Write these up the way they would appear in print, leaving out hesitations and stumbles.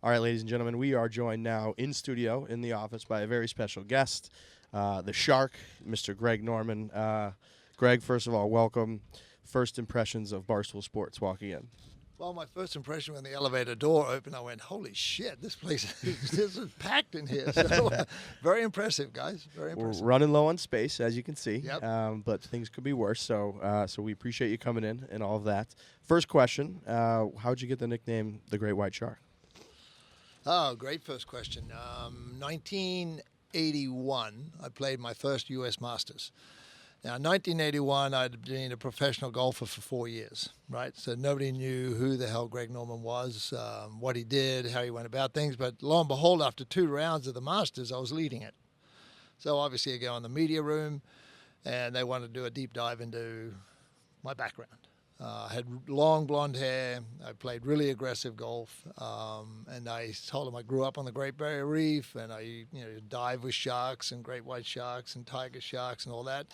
All right, ladies and gentlemen, we are joined now in studio in the office by a very special guest, the Shark, Mr. Greg Norman. Greg, first of all, welcome. First impressions of Barstool Sports walking in. Well, my first impression when the elevator door opened, I went, holy shit, this place this is packed in here. So, very impressive, guys. Very impressive. We're running low on space, as you can see, Yep. but things could be worse. So we appreciate you coming in and all of that. First question, how'd you get the nickname the Great White Shark? Oh, great first question. 1981, I played my first U.S. Masters. Now, in 1981, I'd been a professional golfer for 4 years, right? So nobody knew who the hell Greg Norman was, what he did, how he went about things. But lo and behold, after 2 rounds of the Masters, I was leading it. So obviously I go in the media room, and they wanted to do a deep dive into my background. I had long blonde hair. I played really aggressive golf, and I told them I grew up on the Great Barrier Reef, and I dive with sharks and great white sharks and tiger sharks and all that.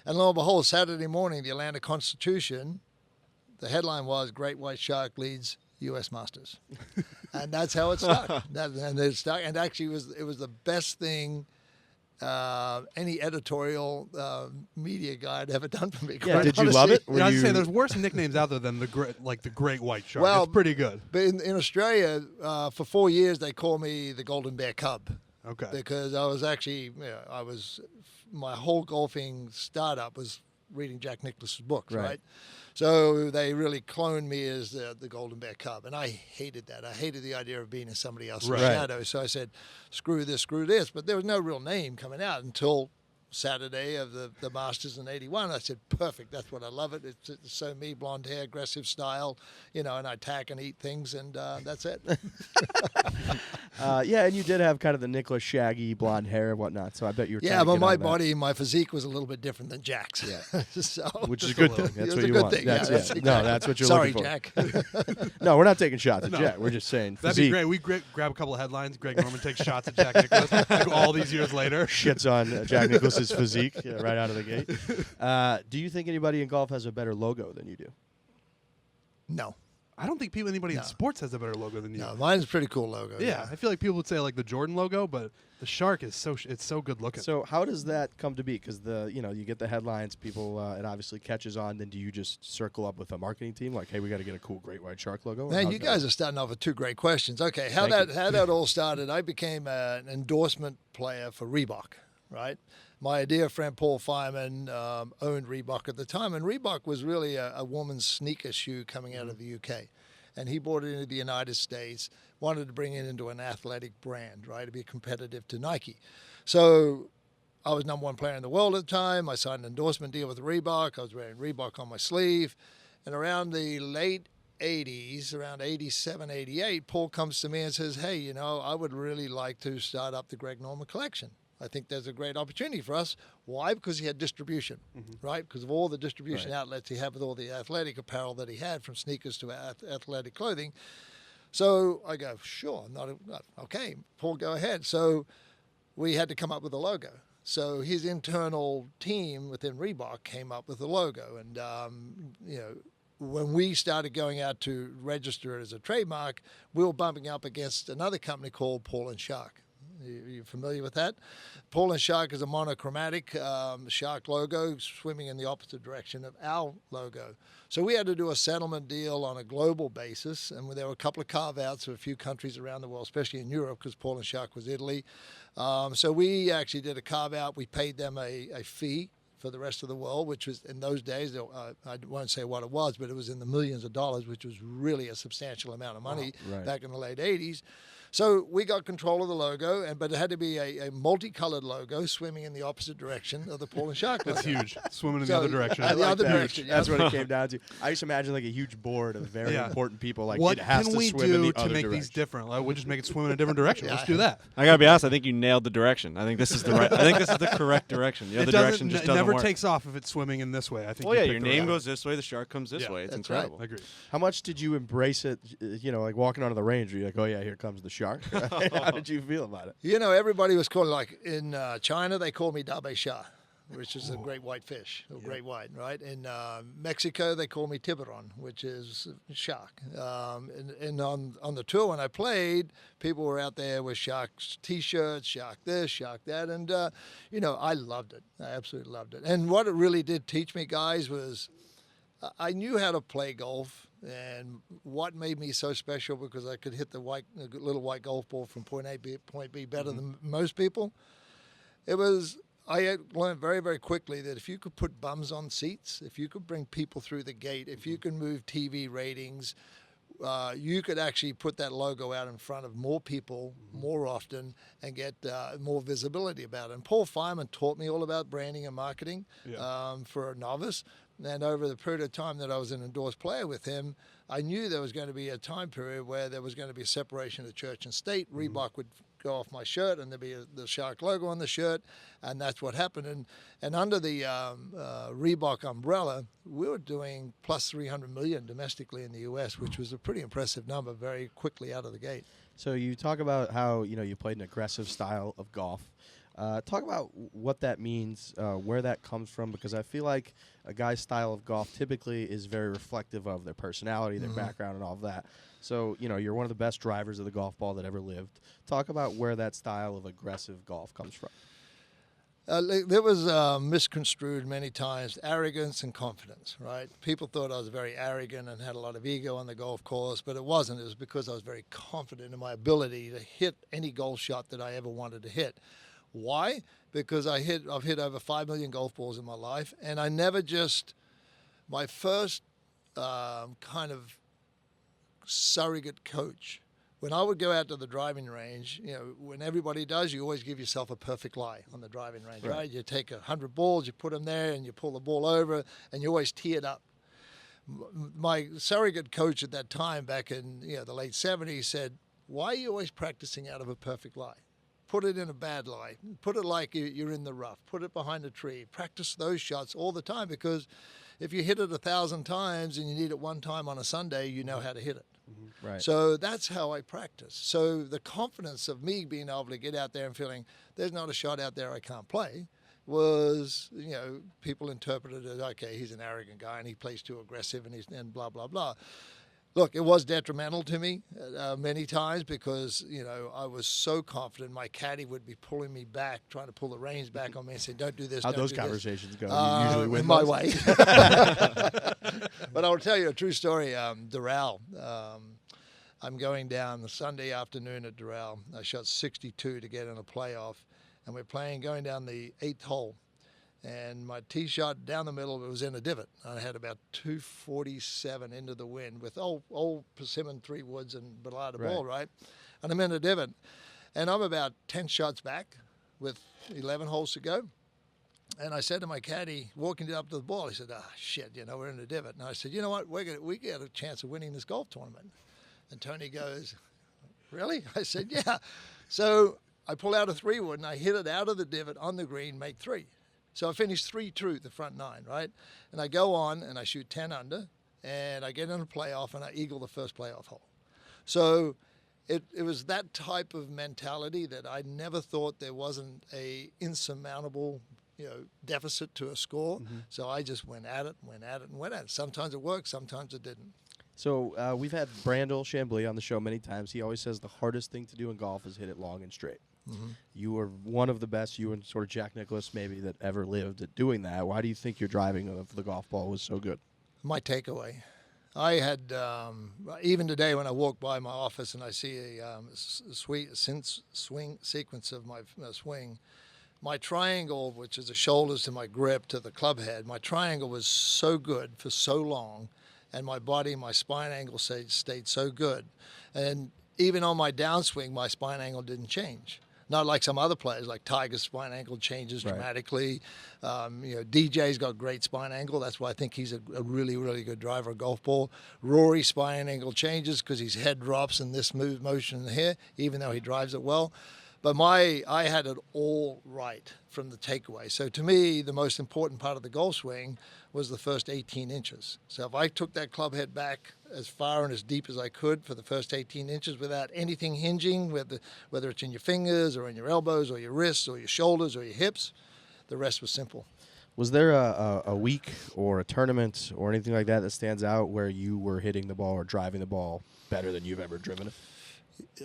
And lo and behold, Saturday morning, the Atlanta Constitution, the headline was "Great White Shark Leads U.S. Masters," and that's how it stuck. And it stuck, and actually, it was the best thing any editorial media guy had ever done for me. Yeah, did you love it? I was saying there's worse nicknames out there than the Great White Shark. Well, it's pretty good. But in Australia, for 4 years, they called me the Golden Bear Cub. Okay. Because I was actually, my whole golfing startup was reading Jack Nicklaus's books, right? So they really cloned me as the Golden Bear Cub, and I hated that. I hated the idea of being in somebody else's shadow. So I said, screw this. But there was no real name coming out until Saturday of the Masters in '81. I said, perfect. That's what I love it. It's so me, blonde hair, aggressive style, and I attack and eat things, and that's it. Yeah, and you did have kind of the Nicholas shaggy blonde hair and whatnot, so I bet you were trying to but get my out of that. body, my physique was a little bit different than Jack's. Yeah. So, Which is a good thing. That's what you want. Thing. That's No, that's what you're Sorry, looking for. Jack. No, we're not taking shots at Jack. We're just saying That'd physique. be great. We grab a couple of headlines. Greg Norman takes shots at Jack Nicklaus like all these years later. Shits on Jack Nicklaus's physique right out of the gate. Do you think anybody in golf has a better logo than you do? No. I don't think anybody in sports has a better logo than you. No, mine's a pretty cool logo. Yeah, I feel like people would say like the Jordan logo, but the shark is it's so good looking. So how does that come to be? Because you get the headlines, people, it obviously catches on. Then do you just circle up with a marketing team like, hey, we got to get a cool Great White Shark logo? Man, you guys are starting off with 2 great questions. Okay, how that all started? I became an endorsement player for Reebok, right? My dear friend Paul Fireman owned Reebok at the time, and Reebok was really a woman's sneaker shoe coming out of the UK. And he brought it into the United States, wanted to bring it into an athletic brand, right, to be competitive to Nike. So I was #1 player in the world at the time. I signed an endorsement deal with Reebok. I was wearing Reebok on my sleeve. And around the late 80s, around 87, 88, Paul comes to me and says, hey, I would really like to start up the Greg Norman collection. I think there's a great opportunity for us. Why? Because he had distribution, right? Because of all the distribution outlets he had with all the athletic apparel that he had, from sneakers to athletic clothing. So I go, sure, okay, Paul, go ahead. So we had to come up with a logo. So his internal team within Reebok came up with the logo. And, when we started going out to register it as a trademark, we were bumping up against another company called Paul and Shark. You familiar with that? Paul and Shark is a monochromatic shark logo swimming in the opposite direction of our logo. So we had to do a settlement deal on a global basis, and there were a couple of carve-outs of a few countries around the world, especially in Europe, because Paul and Shark was Italy. So we actually did a carve-out. We paid them a fee for the rest of the world, which was, in those days, I won't say what it was, but it was in the millions of dollars, which was really a substantial amount of money back in the late 80s. So we got control of the logo, but it had to be a multicolored logo swimming in the opposite direction of the Paul and Shark logo. That's huge. Swimming in the other direction. The other direction. That's what it came down to. I used to imagine like a huge board of very important people. Like, what it has can to we swim in the do other to make direction. these different? Like, we'll just make it swim in a different direction. Let's do that. I gotta be honest. I think you nailed the direction. I think this is the right. I think this is the correct direction. The other direction just doesn't never work. takes off if it's swimming in this way. I think. Well, yeah, you your picked the name right goes this way, the shark comes this way. It's that's incredible. I agree. How much did you embrace it? Like walking onto the range, were you like, oh yeah, here comes the shark? How did you feel about it? Everybody was calling, like in China, they called me Dabe Shah. which is a great white fish, or great white, right? In Mexico, they call me tiburon, which is shark. And on the tour when I played, people were out there with shark T-shirts, shark this, shark that, and I loved it. I absolutely loved it. And what it really did teach me, guys, was I knew how to play golf. And what made me so special, because I could hit the little white golf ball from point A to point B better than most people, I had learned very, very quickly that if you could put bums on seats, if you could bring people through the gate, if you can move TV ratings, you could actually put that logo out in front of more people more often and get more visibility about it. And Paul Fireman taught me all about branding and marketing for a novice. And over the period of time that I was an endorsed player with him, I knew there was going to be a time period where there was going to be a separation of church and state. Reebok would go off my shirt, and there'd be the Shark logo on the shirt, and that's what happened. And under the Reebok umbrella, we were doing plus 300 million domestically in the U.S., which was a pretty impressive number very quickly out of the gate. So you talk about how you played an aggressive style of golf. Talk about what that means, where that comes from, because I feel like a guy's style of golf typically is very reflective of their personality, their background, and all of that. So, you're one of the best drivers of the golf ball that ever lived. Talk about where that style of aggressive golf comes from. There was misconstrued many times arrogance and confidence, right? People thought I was very arrogant and had a lot of ego on the golf course, but it wasn't. It was because I was very confident in my ability to hit any golf shot that I ever wanted to hit. Why? Because I've hit over 5 million golf balls in my life, and I never my first kind of surrogate coach, when I would go out to the driving range, when everybody does, you always give yourself a perfect lie on the driving range, right? You take 100 balls, you put them there, and you pull the ball over, and you always tee it up. My surrogate coach at that time, back in the late 70s, said, "Why are you always practicing out of a perfect lie? Put it in a bad lie. Put it like you're in the rough. Put it behind a tree. Practice those shots all the time, because if you hit it 1,000 times and you need it one time on a Sunday, you know how to hit it." Right. So that's how I practice. So the confidence of me being able to get out there and feeling there's not a shot out there I can't play was, people interpreted it as, okay, he's an arrogant guy and he plays too aggressive and blah, blah, blah. Look, it was detrimental to me many times, because, I was so confident. My caddy would be pulling me back, trying to pull the reins back on me and say, "Don't do this, How'd don't those do this." conversations go? You usually win my those? way. But I'll tell you a true story. Doral. I'm going down the Sunday afternoon at Doral. I shot 62 to get in a playoff, and we're going down the 8th hole. And my tee shot down the middle, it was in a divot. I had about 247 into the wind with old Persimmon 3 woods and Bellada ball, right? And I'm in a divot. And I'm about 10 shots back with 11 holes to go. And I said to my caddy, walking up to the ball, he said, shit, we're in a divot. And I said, you know what, we get a chance of winning this golf tournament. And Tony goes, really? I said, yeah. So I pull out a 3-wood and I hit it out of the divot on the green, make 3. So I finished 3-2 the front 9, right? And I go on and I shoot 10 under, and I get in a playoff and I eagle the first playoff hole. So it was that type of mentality that I never thought there wasn't a insurmountable deficit to a score. So I just went at it. Sometimes it worked, sometimes it didn't. So we've had Brandel Chambly on the show many times. He always says the hardest thing to do in golf is hit it long and straight. You were one of the best, you and sort of Jack Nicklaus maybe, that ever lived at doing that. Why do you think your driving of the golf ball was so good? My takeaway. I had, even today when I walk by my office and I see a swing sequence of my swing, my triangle, which is the shoulders to my grip to the club head, my triangle was so good for so long, and my body, my spine angle stayed so good. And even on my downswing, my spine angle didn't change. Not like some other players, like Tiger's spine angle changes dramatically. DJ's got great spine angle. That's why I think he's a really, really good driver of golf ball. Rory's spine angle changes because his head drops in this motion here, even though he drives it well. But I had it all right from the takeaway. So to me, the most important part of the golf swing was the first 18 inches. So if I took that club head back as far and as deep as I could for the first 18 inches without anything hinging, whether it's in your fingers or in your elbows or your wrists or your shoulders or your hips, The rest was simple. Was there a week or a tournament or anything like that that stands out where you were hitting the ball or driving the ball better than you've ever driven it?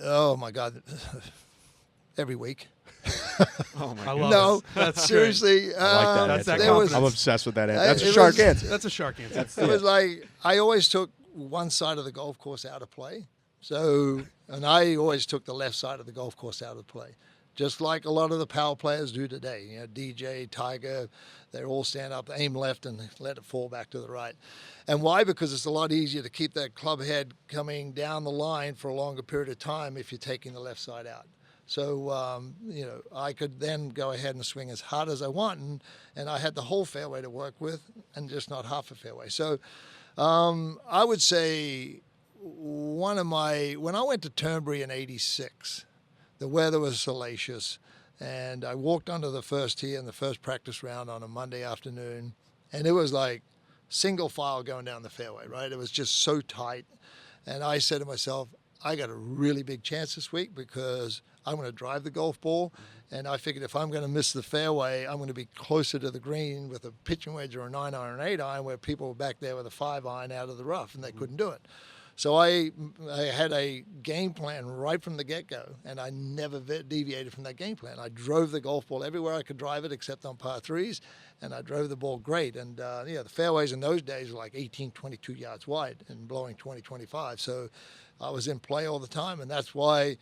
Oh my God, every week. Oh my I God. love No, it. That's seriously. I like that That's answer. that there was- confidence. I'm obsessed with that answer. I- That's a it shark was- answer. That's a shark answer. It was like I always took one side of the golf course out of play. So, and I always took the left side of the golf course out of play, just like a lot of the power players do today. You know, DJ, Tiger, they all stand up, aim left, and let it fall back to the right. And why? Because it's a lot easier to keep that club head coming down the line for a longer period of time if you're taking the left side out. So, you know, I could then go ahead and swing as hard as I want, and I had the whole fairway to work with and just not half a fairway. So I would say when I went to Turnberry in '86, the weather was salacious, and I walked onto the first tee in the first practice round on a Monday afternoon, and it was like single file going down the fairway, right? It was just so tight. And I said to myself, I got a really big chance this week because I'm going to drive the golf ball. And I figured if I'm going to miss the fairway, I'm going to be closer to the green with a pitching wedge or a 9-iron or 8-iron, where people were back there with a 5-iron out of the rough and they couldn't do it. So I had a game plan right from the get-go, and I never deviated from that game plan. I drove the golf ball everywhere I could drive it except on par threes, and I drove the ball great. And the fairways in those days were like 18, 22 yards wide and blowing 20, 25. So I was in play all the time, and that's why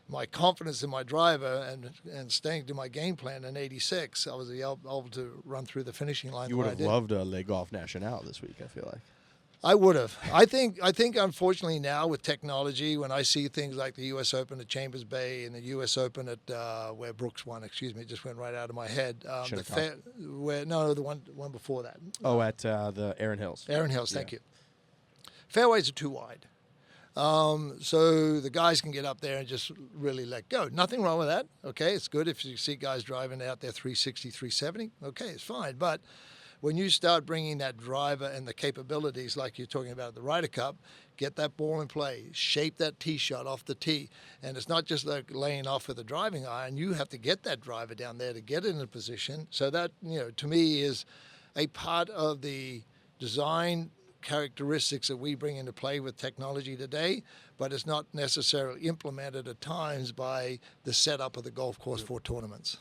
my confidence in my driver and staying to my game plan in '86, I was able to run through the finishing line. You would have loved a Le Golf National this week, I feel like. I would have. I think unfortunately now with technology, when I see things like the U.S. Open at Chambers Bay and the U.S. Open at where Brooks won, it just went right out of my head. The one before that. Oh, at the Erin Hills. Erin Hills, thank you. Fairways are too wide. So the guys can get up there and just really let go. Nothing wrong with that. Okay, it's good if you see guys driving out there 360, 370. Okay, it's fine. But when you start bringing that driver and the capabilities like you're talking about at the Ryder Cup, get that ball in play, shape that tee shot off the tee. And it's not just like laying off with a driving iron. You have to get that driver down there to get it in a position. So that, to me is a part of the design characteristics that we bring into play with technology today, but it's not necessarily implemented at times by the setup of the golf course for tournaments.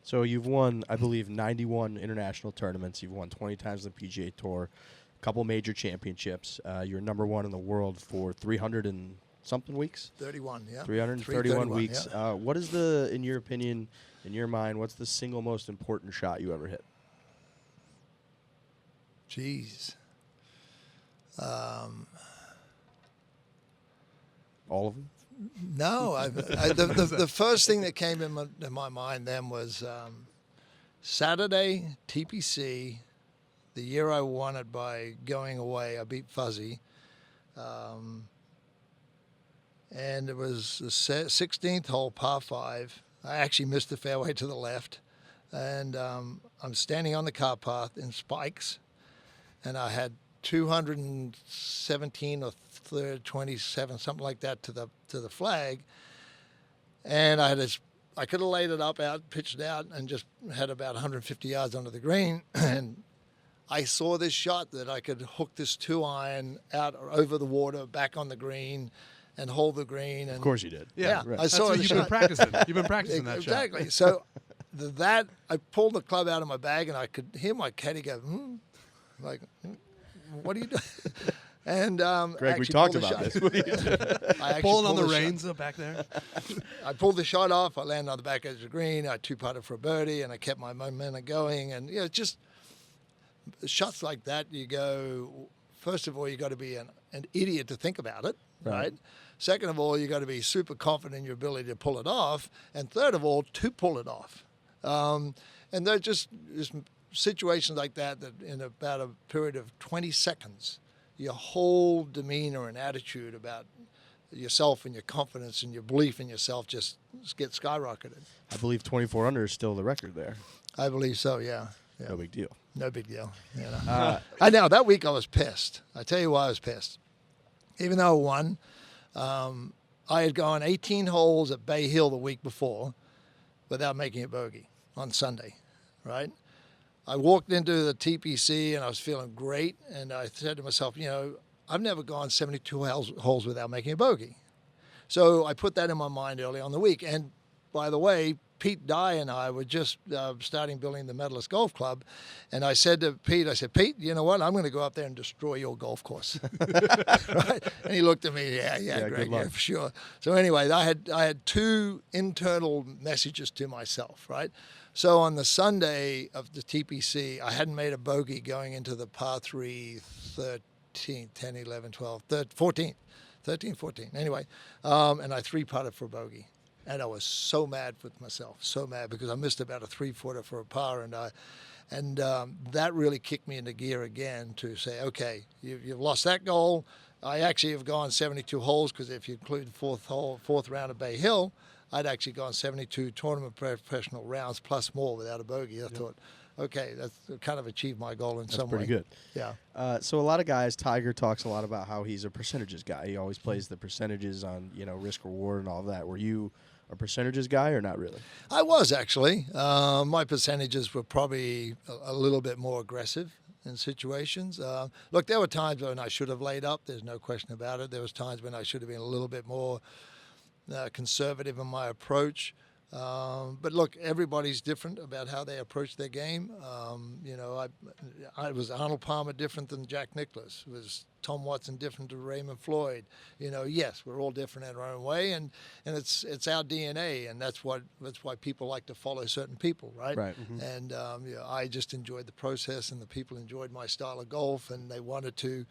So you've won, I believe, 91 international tournaments. You've won 20 times the PGA Tour, a couple major championships. You're number one in the world for 300 and something weeks? 31, yeah. 331 weeks. Yeah. What is in your opinion, in your mind, what's the single most important shot you ever hit? Jeez. All of them? No, the first thing that came in my mind then was Saturday, TPC, the year I won it by going away. I beat Fuzzy. And it was the 16th hole, par 5. I actually missed the fairway to the left. And I'm standing on the car path in spikes. And I had 217 or 27, something like that to the flag, and I could have laid it up out, pitched it out, and just had about 150 yards under the green, and I saw this shot that I could hook this 2-iron out or over the water, back on the green, and hold the green. And Of course you did. Yeah, right. I saw what the you've shot. been practicing. You've been practicing that shot. Exactly. So that I pulled the club out of my bag, and I could hear my caddy go, what are you doing? And Greg, we talked about this. I actually Pulling on pulled the shot. reins back there. I pulled the shot off. I landed on the back edge of the green. I two-putted for a birdie, and I kept my momentum going. And just shots like that, you go. First of all, you got to be an idiot to think about it, right? Second of all, you got to be super confident in your ability to pull it off, and third of all, to pull it off. And they're just situations like that in about a period of 20 seconds, your whole demeanor and attitude about yourself and your confidence and your belief in yourself just gets skyrocketed. I believe 24 under is still the record there. I believe so, yeah. No big deal. No big deal. I know, that week I was pissed. I tell you why I was pissed. Even though I won, I had gone 18 holes at Bay Hill the week before without making a bogey on Sunday. right? I walked into the TPC and I was feeling great, and I said to myself, I've never gone 72 holes without making a bogey. So I put that in my mind early on the week. And by the way, Pete Dye and I were just starting building the Medalist Golf Club. And I said to Pete, Pete, you know what? I'm going to go up there and destroy your golf course. Right? And he looked at me, yeah, Greg, yeah, for sure. So anyway, I had two internal messages to myself, right? So on the Sunday of the TPC, I hadn't made a bogey going into the par 3 13, 10, 11, 12, 14. 13, 14. Anyway, and I three-putted for a bogey. And I was so mad with myself, so mad, because I missed about a three-footer for a par, and that really kicked me into gear again to say, okay, you've lost that goal. I actually have gone 72 holes, because if you include the fourth round of Bay Hill, I'd actually gone 72 tournament professional rounds plus more without a bogey. I thought, okay, that's kind of achieved my goal in some way. That's pretty good. Yeah. So a lot of guys, Tiger talks a lot about how he's a percentages guy. He always plays the percentages on, risk reward and all of that. Were you a percentages guy or not really? I was, actually. My percentages were probably a little bit more aggressive in situations. Look, there were times when I should have laid up. There's no question about it. There was times when I should have been a little bit more conservative in my approach. But look, everybody's different about how they approach their game. I was Arnold Palmer different than Jack Nicklaus. Was Tom Watson different to Raymond Floyd? Yes, we're all different in our own way, and it's our DNA, and that's why people like to follow certain people, right? Right. Mm-hmm. And I just enjoyed the process, and the people enjoyed my style of golf, and they wanted to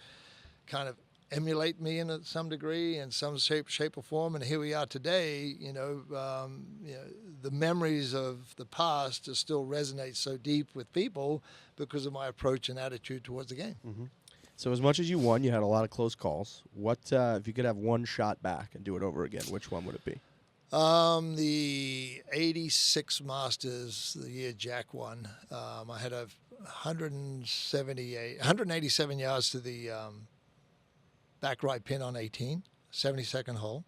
kind of emulate me in some degree, in some shape or form, and here we are today. The memories of the past still resonate so deep with people because of my approach and attitude towards the game. Mm-hmm. So as much as you won, you had a lot of close calls. What if you could have one shot back and do it over again? Which one would it be? The 86 Masters, the year Jack won. I had 187 yards to the back right pin on 18, 72nd hole.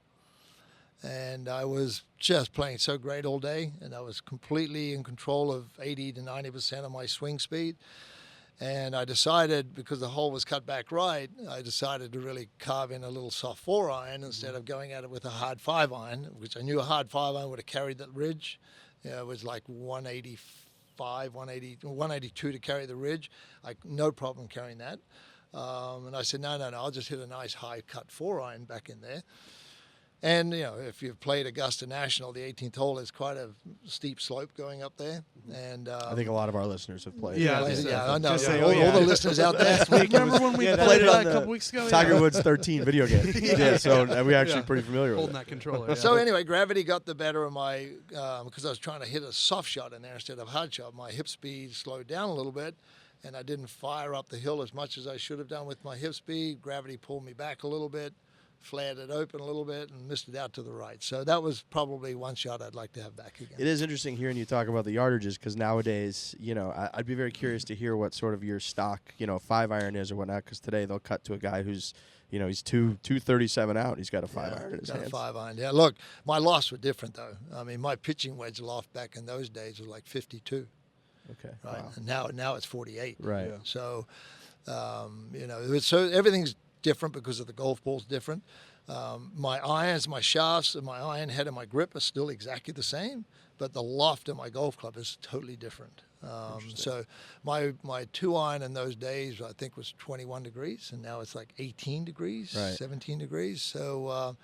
And I was just playing so great all day, and I was completely in control of 80 to 90% of my swing speed. And I decided, because the hole was cut back right, I decided to really carve in a little soft 4-iron instead of going at it with a hard 5-iron, which I knew a hard 5-iron would have carried that ridge. It was like 182 to carry the ridge. No problem carrying that. And I said, no, I'll just hit a nice high cut 4-iron back in there. And, if you've played Augusta National, the 18th hole is quite a steep slope going up there. And I think a lot of our listeners have played. Yeah, I know. just say, all the listeners out there. Remember when we played it a couple weeks ago? Tiger Woods 13 video game. So we're actually pretty familiar Holding with that controller. So anyway, gravity got the better of my, because I was trying to hit a soft shot in there instead of hard shot. My hip speed slowed down a little bit, and I didn't fire up the hill as much as I should have done with my hip speed. Gravity pulled me back a little bit, flared it open a little bit, and missed it out to the right. So that was probably one shot I'd like to have back again. It is interesting hearing you talk about the yardages, because nowadays, I'd be very curious to hear what sort of your stock, 5-iron is or whatnot, because today they'll cut to a guy who's, he's 237 out. He's got a 5-iron in his hands. Got a 5-iron. Yeah, look, my lofts were different, though. I mean, my pitching wedge loft back in those days was like 52. Okay. Right. Wow. And now it's 48. Right. Yeah. So, so everything's different because of the golf ball's different. My irons, my shafts, and my iron head and my grip are still exactly the same, but the loft in my golf club is totally different. So my 2-iron in those days, I think, was 21 degrees, and now it's like 18 degrees, right. 17 degrees. So,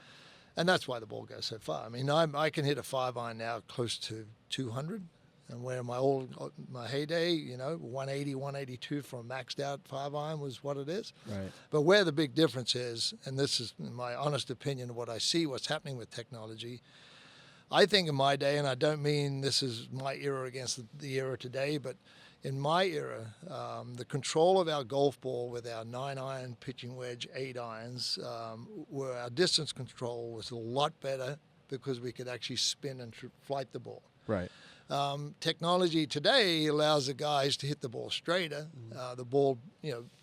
and that's why the ball goes so far. I mean, I can hit a 5-iron now close to 200. And where my heyday, 180, 182 for a maxed out 5-iron was what it is. Right. But where the big difference is, and this is my honest opinion of what I see, what's happening with technology, I think in my day, and I don't mean this is my era against the era today, but in my era, the control of our golf ball with our 9-iron, pitching wedge, 8-irons, where our distance control was a lot better because we could actually spin and flight the ball. Right. Technology today allows the guys to hit the ball straighter. The ball,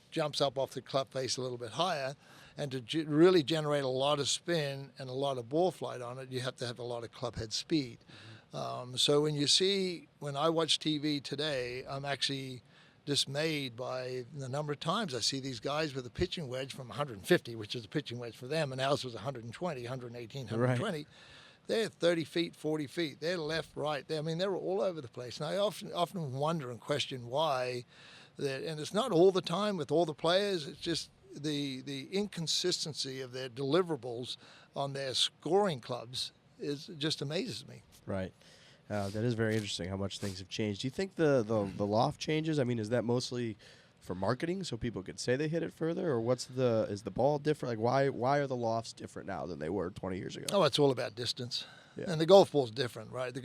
jumps up off the club face a little bit higher, and to really generate a lot of spin and a lot of ball flight on it, you have to have a lot of club head speed. So when I watch TV today, I'm actually dismayed by the number of times I see these guys with a pitching wedge from 150, which is a pitching wedge for them, and ours was 120, 118, 120. Right. They're 30 feet, 40 feet. They're left, right. They're all over the place. And I often wonder and question why. And it's not all the time with all the players. It's just the inconsistency of their deliverables on their scoring clubs just amazes me. Right. That is very interesting how much things have changed. Do you think the loft changes? I mean, is that mostly for marketing so people could say they hit it further, or is the ball different? Like why are the lofts different now than they were 20 years ago? Oh, it's all about distance. Yeah. And the golf ball's different, right?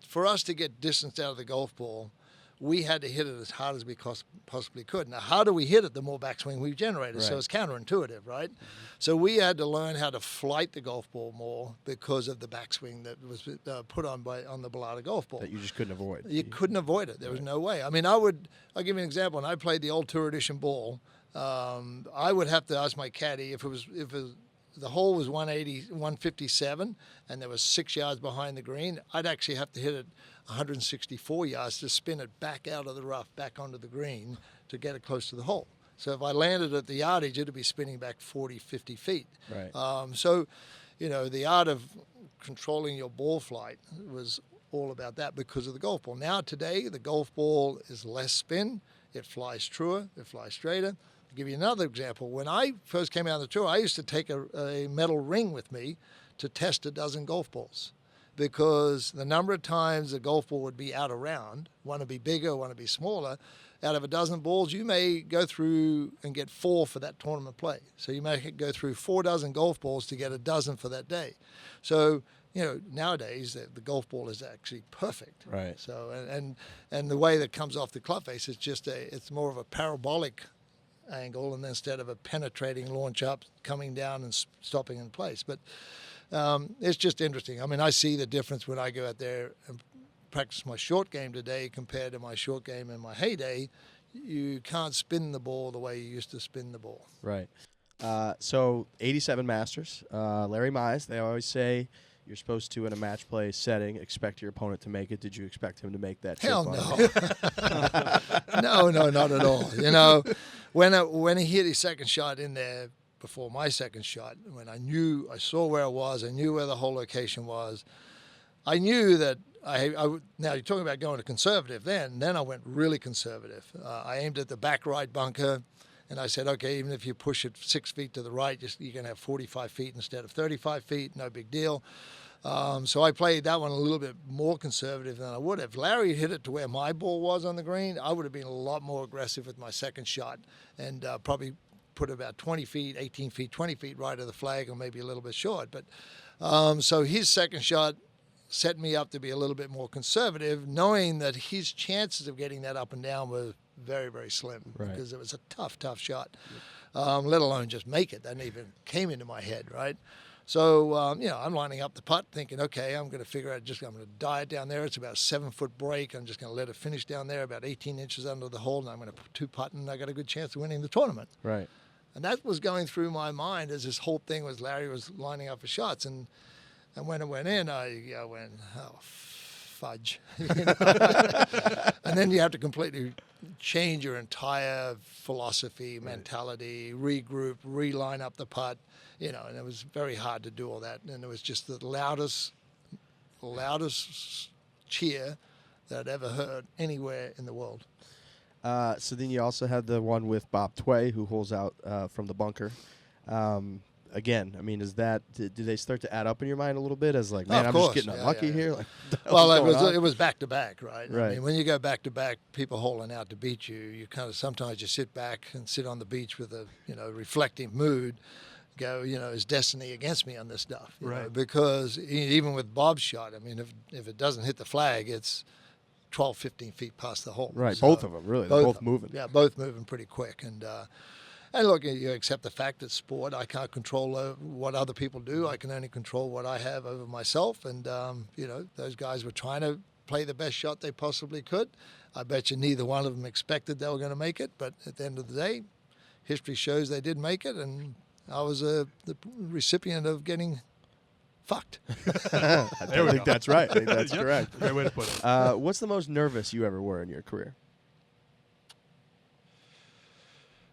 For us to get distance out of the golf ball, we had to hit it as hard as we possibly could. Now, how do we hit it? The more backswing we generated. Right. So it's counterintuitive, right? Mm-hmm. So we had to learn how to flight the golf ball more because of the backswing that was put on the Bellata golf ball. That you just couldn't avoid. You couldn't avoid it. There was no way. I mean, I'll give you an example. When I played the old Tour Edition ball, I would have to ask my caddy if the hole was 157, and there was 6 yards behind the green, I'd actually have to hit it 164 yards to spin it back out of the rough, back onto the green to get it close to the hole. So if I landed at the yardage, it'd be spinning back 40, 50 feet. Right. So, the art of controlling your ball flight was all about that because of the golf ball. Now today, the golf ball is less spin. It flies truer. It flies straighter. I'll give you another example. When I first came out on the tour, I used to take a metal ring with me to test a dozen golf balls, because the number of times a golf ball would be out of round, one would be bigger, one would be smaller. Out of a dozen balls, you may go through and get 4 for that tournament play. So you may go through 4 dozen golf balls to get a dozen for that day. So, nowadays the golf ball is actually perfect. Right. So and the way that comes off the club face, it's more of a parabolic angle, and instead of a penetrating launch up, coming down and stopping in place. But it's just interesting. I mean, I see the difference when I go out there and practice my short game today compared to my short game in my heyday. You can't spin the ball the way you used to spin the ball. Right. So 87 Masters, Larry Mize, they always say you're supposed to, in a match play setting, expect your opponent to make it. Did you expect him to make that? Hell no. No, not at all. When he hit his second shot in there before my second shot, when I saw where it was, I knew where the whole location was, I knew that now you're talking about going to conservative then I went really conservative. I aimed at the back right bunker, and I said, okay, even if you push it 6 feet to the right, you're going to have 45 feet instead of 35 feet, no big deal. So I played that one a little bit more conservative than I would have. Larry hit it to where my ball was on the green. I would have been a lot more aggressive with my second shot and probably put about 20 feet, 18 feet, 20 feet right of the flag, or maybe a little bit short. But so his second shot set me up to be a little bit more conservative, knowing that his chances of getting that up and down were very, very slim. Right. Because it was a tough shot, let alone just make it. That even came into my head, right? So, I'm lining up the putt thinking, okay, I'm going to figure out I'm going to die it down there. It's about a 7-foot break. I'm just going to let it finish down there about 18 inches under the hole, and I'm going to put 2 putt, and I got a good chance of winning the tournament. Right. And that was going through my mind as this whole thing was Larry was lining up for shots. And when it went in, I went, oh, fudge. And then you have to completely change your entire philosophy, mentality, regroup, reline up the putt, and it was very hard to do all that. And it was just the loudest cheer that I'd ever heard anywhere in the world. So then you also had the one with Bob Tway, who holes out from the bunker. Again, I mean, do they start to add up in your mind a little bit as like, man, I'm just getting unlucky here? Like, well, it was back to back, right? Right. I mean, when you go back to back, people holing out to beat you, you kind of sometimes you sit back and sit on the beach with a reflective mood. Go, is destiny against me on this stuff? You know, because even with Bob's shot, I mean, if it doesn't hit the flag, it's 12, 15 feet past the hole. Right, So both of them, really. They're both moving. Yeah, both moving pretty quick. And look, you accept the fact that sport, I can't control what other people do. I can only control what I have over myself. And, those guys were trying to play the best shot they possibly could. I bet you neither one of them expected they were going to make it. But at the end of the day, history shows they did make it. And I was the recipient of getting fucked. I There we think go. that's right. I think that's Yep. correct. Great way to put it. What's the most nervous you ever were in your career?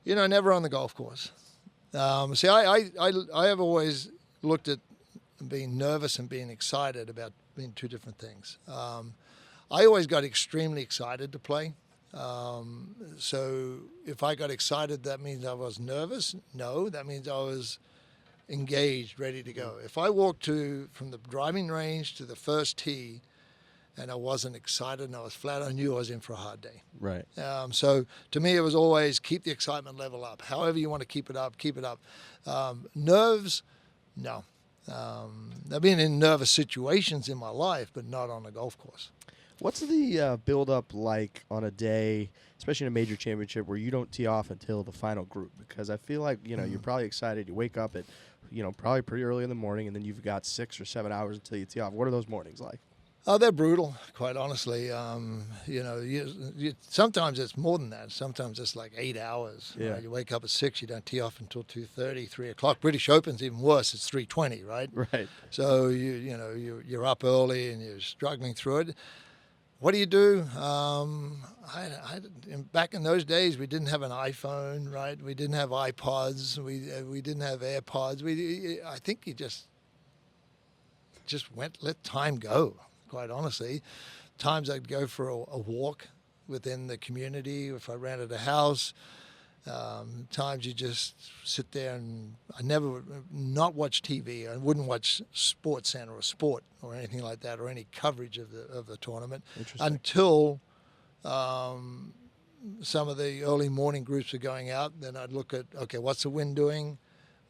Never on the golf course. See, I have always looked at being nervous and being excited about being two different things. I always got extremely excited to play. So if I got excited, that means I was nervous? No, that means I was engaged, ready to go. If I walked from the driving range to the first tee and I wasn't excited and I was flat, I knew I was in for a hard day. Right. So to me, it was always keep the excitement level up. However you want to keep it up, keep it up. Nerves, no. I've been in nervous situations in my life, but not on a golf course. What's the build-up like on a day, especially in a major championship, where you don't tee off until the final group? Because I feel like, you're probably excited. You wake up at, probably pretty early in the morning, and then you've got 6 or 7 hours until you tee off. What are those mornings like? Oh, they're brutal, quite honestly. Sometimes it's more than that. Sometimes it's like 8 hours. Yeah. Right? You wake up at 6, you don't tee off until 2:30, 3 o'clock. British Open's even worse. It's 3:20, right? Right. So you're up early and you're struggling through it. What do you do? Back in those days, we didn't have an iPhone, right? We didn't have iPods. We didn't have AirPods. I think you just let time go. Quite honestly, times I'd go for a walk within the community if I rented a house. Times you just sit there and I never not watch TV. I wouldn't watch Sports Center or Sport or anything like that or any coverage of the tournament until some of the early morning groups are going out. Then I'd look at, okay, what's the wind doing?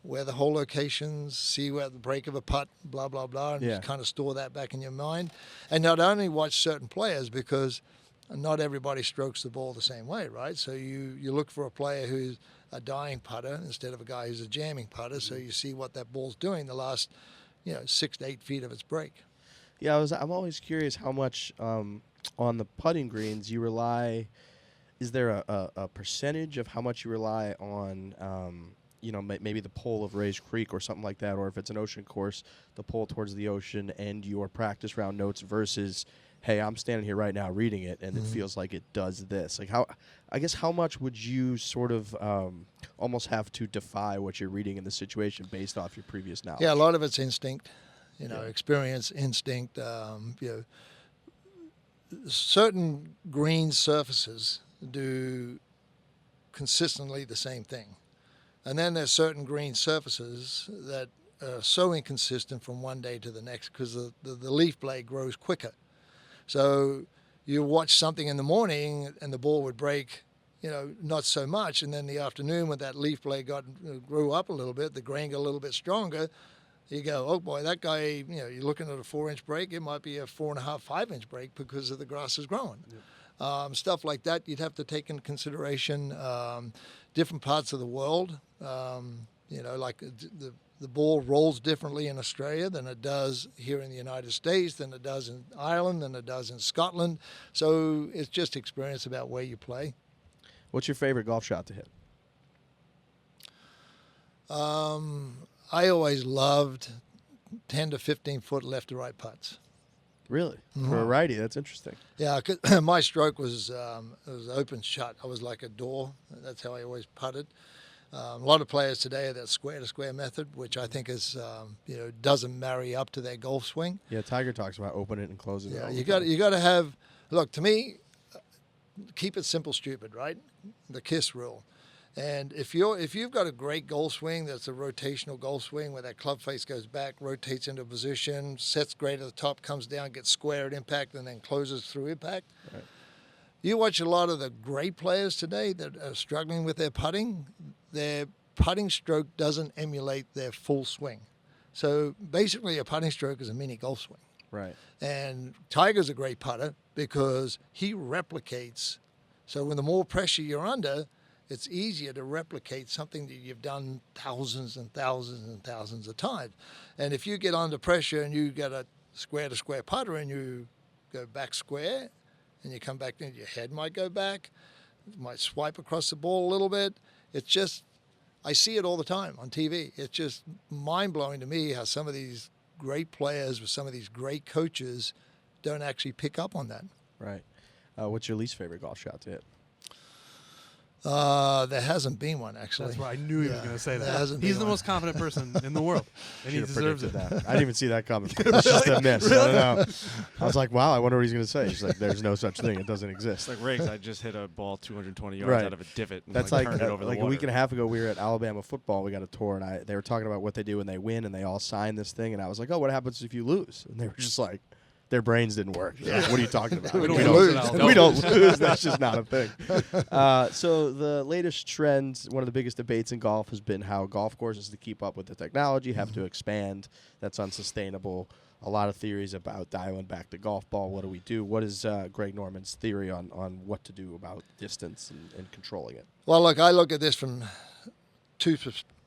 Where the hole locations, see where the break of a putt, blah, blah, blah, and just kind of store that back in your mind. And not only watch certain players because not everybody strokes the ball the same way, right? So you look for a player who's a dying putter instead of a guy who's a jamming putter, so you see what that ball's doing the last, 6 to 8 feet of its break. Yeah, I'm always curious how much on the putting greens you rely. Is there a percentage of how much you rely on maybe the pole of Rays Creek or something like that, or if it's an ocean course, the pole towards the ocean and your practice round notes versus, hey, I'm standing here right now reading it and it feels like it does this. Like how much would you sort of almost have to defy what you're reading in the situation based off your previous knowledge? Yeah, a lot of it's instinct, experience, instinct. Certain green surfaces do consistently the same thing. And then there's certain green surfaces that are so inconsistent from one day to the next because the leaf blade grows quicker. So you watch something in the morning and the ball would break, not so much. And then in the afternoon when that leaf blade grew up a little bit, the grain got a little bit stronger, you go, oh boy, that guy, you're looking at a 4-inch break, it might be a 4.5, 5-inch break because of the grass is growing. Yep. Stuff like that you'd have to take into consideration. Different parts of the world, like the ball rolls differently in Australia than it does here in the United States, than it does in Ireland, than it does in Scotland. So it's just experience about where you play. What's your favorite golf shot to hit? I always loved 10 to 15 foot left to right putts. Really? For a righty, that's interesting. Yeah, 'cause my stroke was open shut. I was like a door. That's how I always putted. A lot of players today are that square to square method, which I think is doesn't marry up to their golf swing. Yeah, Tiger talks about open it and close it. Yeah, you got to have. Look, to me, keep it simple, stupid, right? The KISS rule. And if you've got a great golf swing that's a rotational golf swing where that club face goes back, rotates into position, sets great at the top, comes down, gets square at impact, and then closes through impact. Right. You watch a lot of the great players today that are struggling with their putting stroke doesn't emulate their full swing. So basically a putting stroke is a mini golf swing. Right. And Tiger's a great putter because he replicates. So when the more pressure you're under, it's easier to replicate something that you've done thousands and thousands and thousands of times. And if you get under pressure and you get a square-to-square putter and you go back square and you come back in, your head might go back, you might swipe across the ball a little bit. It's just, I see it all the time on TV. It's just mind-blowing to me how some of these great players with some of these great coaches don't actually pick up on that. Right. What's your least favorite golf shot to hit? There hasn't been one, actually. That's why I knew he was Yeah, going to say there that. hasn't He's been the one. most confident person in the world, and he Should've deserves it. predicted that. I didn't even see that coming. It's just a miss. I don't know. I was like, wow, I wonder what he's going to say. He's like, there's no such thing. It doesn't exist. It's like Riggs. I just hit a ball 220 yards Right. out of a divot. And That's turned it over like the a water. week and a half ago, we were at Alabama football. We got a tour, and they were talking about what they do when they win, and they all sign this thing. And I was like, oh, what happens if you lose? And they were just like, their brains didn't work. Like, what are you talking about? We Like, don't lose at Alabama. We don't lose. That's just not a thing. So the latest trend, one of the biggest debates in golf has been how golf courses, to keep up with the technology, have to expand. That's unsustainable. A lot of theories about dialing back the golf ball. What do we do? What is Greg Norman's theory on what to do about distance and controlling it? Well, look, I look at this from two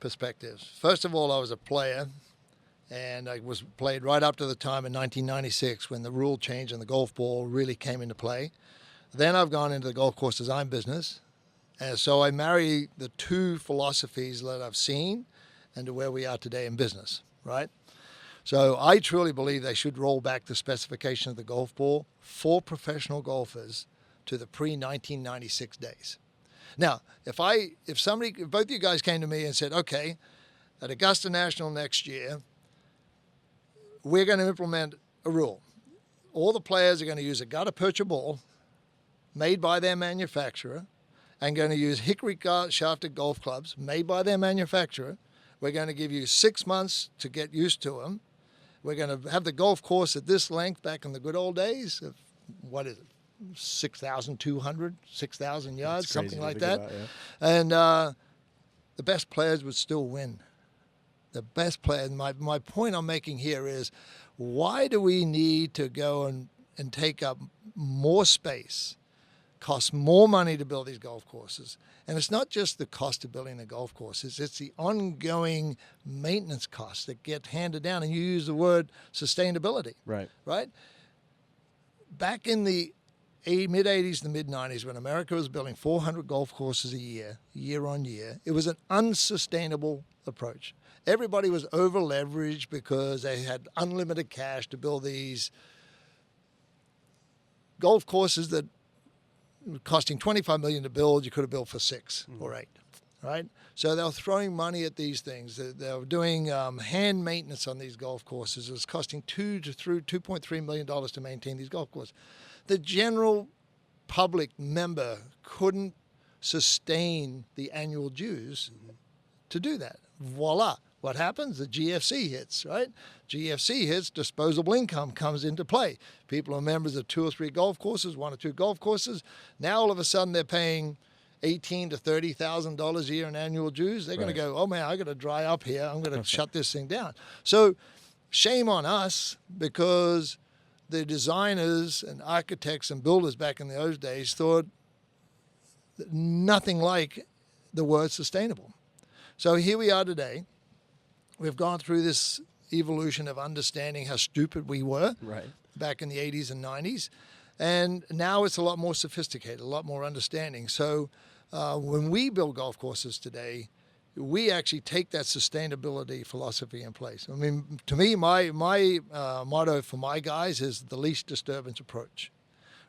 perspectives. First of all, I was a player, and I was played right up to the time in 1996 when the rule change and the golf ball really came into play. Then I've gone into the golf course design business, and so I marry the two philosophies that I've seen and to where we are today in business, right? So I truly believe they should roll back the specification of the golf ball for professional golfers to the pre-1996 days. Now, if both of you guys came to me and said, okay, at Augusta National next year, we're going to implement a rule. All the players are going to use a gutta-percha ball made by their manufacturer and going to use hickory shafted golf clubs made by their manufacturer. We're going to give you 6 months to get used to them. We're going to have the golf course at this length back in the good old days of, 6,200, 6,000 yards, It's crazy something to like think that. about, yeah. And the best players would still win. The best player. My point I'm making here is, why do we need to go and take up more space, cost more money to build these golf courses? And it's not just the cost of building the golf courses, it's the ongoing maintenance costs that get handed down. And you use the word sustainability, Right. right? Back in the mid-'80s and the mid-'90s, when America was building 400 golf courses a year, year on year, it was an unsustainable approach. Everybody was over-leveraged because they had unlimited cash to build these golf courses that were costing $25 million to build. You could have built for 6 or 8, right? So they were throwing money at these things. They were doing hand maintenance on these golf courses. It was costing $2.3 million to maintain these golf courses. The general public member couldn't sustain the annual dues to do that. Voila. What happens? The GFC hits, right? GFC hits, disposable income comes into play. People are members of 2 or 3 golf courses, 1 or 2 golf courses. Now all of a sudden they're paying $18,000 to $30,000 a year in annual dues. They're going to go, oh man, I got to dry up here. I'm going to shut this thing down. So shame on us, because the designers and architects and builders back in those days thought nothing like the word sustainable. So here we are today. We've gone through this evolution of understanding how stupid we were back in the 80s and 90s. And now it's a lot more sophisticated, a lot more understanding. So when we build golf courses today, we actually take that sustainability philosophy in place. I mean, to me, my motto for my guys is the least disturbance approach,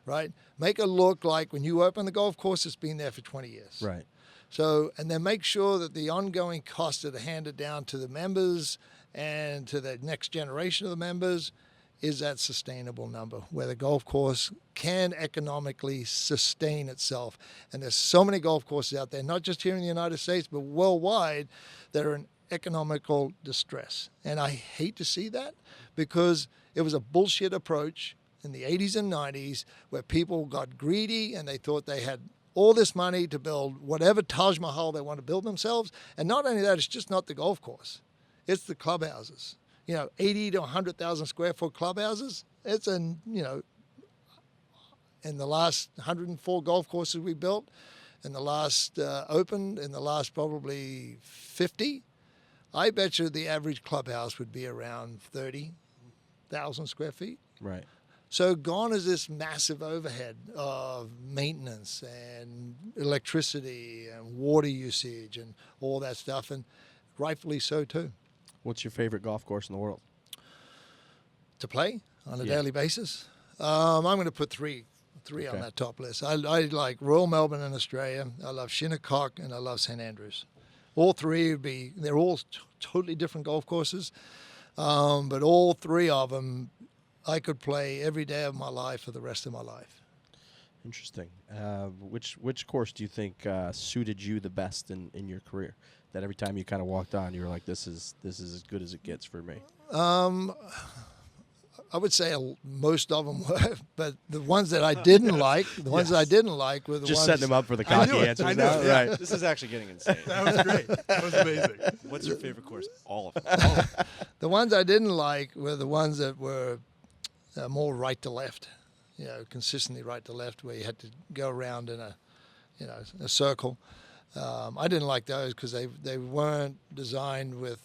right? Make it look like when you open the golf course, it's been there for 20 years. Right. So, and then make sure that the ongoing costs that are handed down to the members and to the next generation of the members is that sustainable number where the golf course can economically sustain itself. And there's so many golf courses out there, not just here in the United States, but worldwide, that are in economical distress. And I hate to see that, because it was a bullshit approach in the 80s and 90s where people got greedy and they thought they had all this money to build whatever Taj Mahal they want to build themselves. And not only that, it's just not the golf course. It's the clubhouses. 80 to 100,000 square foot clubhouses. It's in the last 104 golf courses we built, in the last opened, in the last probably 50, I bet you the average clubhouse would be around 30,000 square feet. Right. So gone is this massive overhead of maintenance and electricity and water usage and all that stuff, and rightfully so too. What's your favorite golf course in the world? to play on a Yeah. daily basis. I'm going to put three on Okay. that top list. I like Royal Melbourne in Australia. I love Shinnecock, and I love St Andrews. All three they're all totally different golf courses, but all three of them I could play every day of my life for the rest of my life. Interesting. Which course do you think suited you the best in your career? That every time you kind of walked on, you were like, "This is as good as it gets for me." I would say most of them were, but the ones that I didn't like, ones that I didn't like were the Just ones. setting them up for the I cocky knew it. answers I knew now, it, yeah. right? This is actually getting insane. That was great. That was amazing. What's your favorite course? All of them. The ones I didn't like were the ones that were more right to left, consistently right to left, where you had to go around in a circle. I didn't like those because they weren't designed with